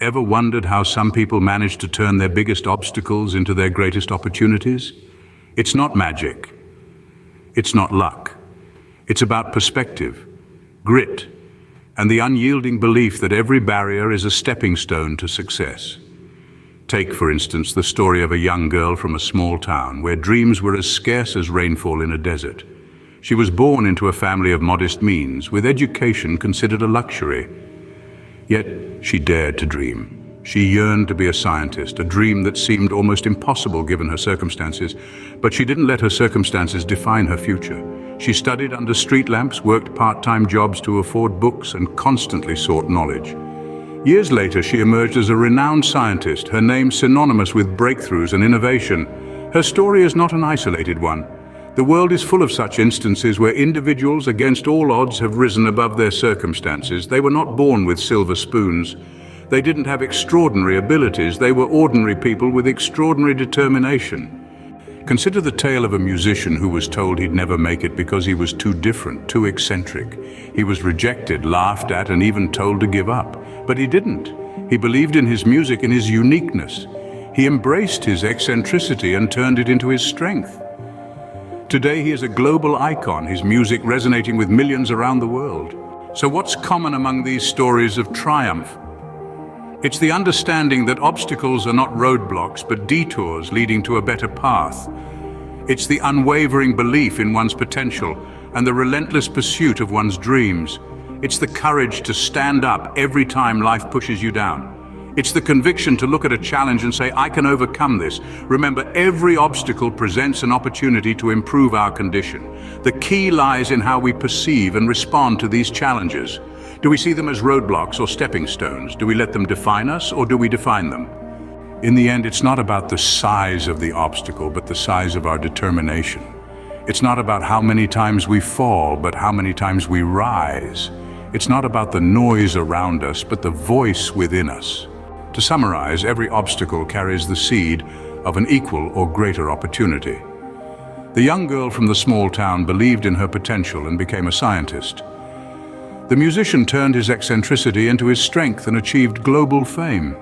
Ever wondered how some people manage to turn their biggest obstacles into their greatest opportunities? It's not magic. It's not luck. It's about perspective, grit, and the unyielding belief that every barrier is a stepping stone to success. Take, for instance, the story of a young girl from a small town where dreams were as scarce as rainfall in a desert. She was born into a family of modest means, with education considered a luxury. Yet she dared to dream. She yearned to be a scientist, a dream that seemed almost impossible given her circumstances. But she didn't let her circumstances define her future. She studied under street lamps, worked part-time jobs to afford books, and constantly sought knowledge. Years later, she emerged as a renowned scientist, her name synonymous with breakthroughs and innovation. Her story is not an isolated one. The world is full of such instances where individuals, against all odds, have risen above their circumstances. They were not born with silver spoons. They didn't have extraordinary abilities. They were ordinary people with extraordinary determination. Consider the tale of a musician who was told he'd never make it because he was too different, too eccentric. He was rejected, laughed at, and even told to give up. But he didn't. He believed in his music and his uniqueness. He embraced his eccentricity and turned it into his strength. Today he is a global icon, his music resonating with millions around the world. So what's common among these stories of triumph? It's the understanding that obstacles are not roadblocks, but detours leading to a better path. It's the unwavering belief in one's potential and the relentless pursuit of one's dreams. It's the courage to stand up every time life pushes you down. It's the conviction to look at a challenge and say, I can overcome this. Remember, every obstacle presents an opportunity to improve our condition. The key lies in how we perceive and respond to these challenges. Do we see them as roadblocks or stepping stones? Do we let them define us, or do we define them? In the end, it's not about the size of the obstacle, but the size of our determination. It's not about how many times we fall, but how many times we rise. It's not about the noise around us, but the voice within us. To summarize, every obstacle carries the seed of an equal or greater opportunity. The young girl from the small town believed in her potential and became a scientist. The musician turned his eccentricity into his strength and achieved global fame.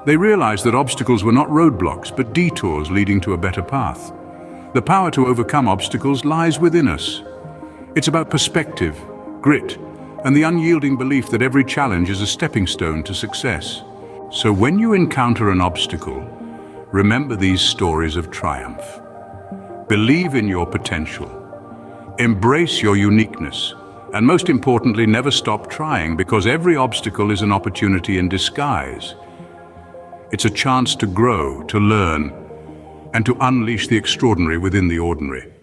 They realized that obstacles were not roadblocks, but detours leading to a better path. The power to overcome obstacles lies within us. It's about perspective, grit, and the unyielding belief that every challenge is a stepping stone to success. So when you encounter an obstacle, remember these stories of triumph. Believe in your potential. Embrace your uniqueness. And most importantly, never stop trying, because every obstacle is an opportunity in disguise. It's a chance to grow, to learn, and to unleash the extraordinary within the ordinary.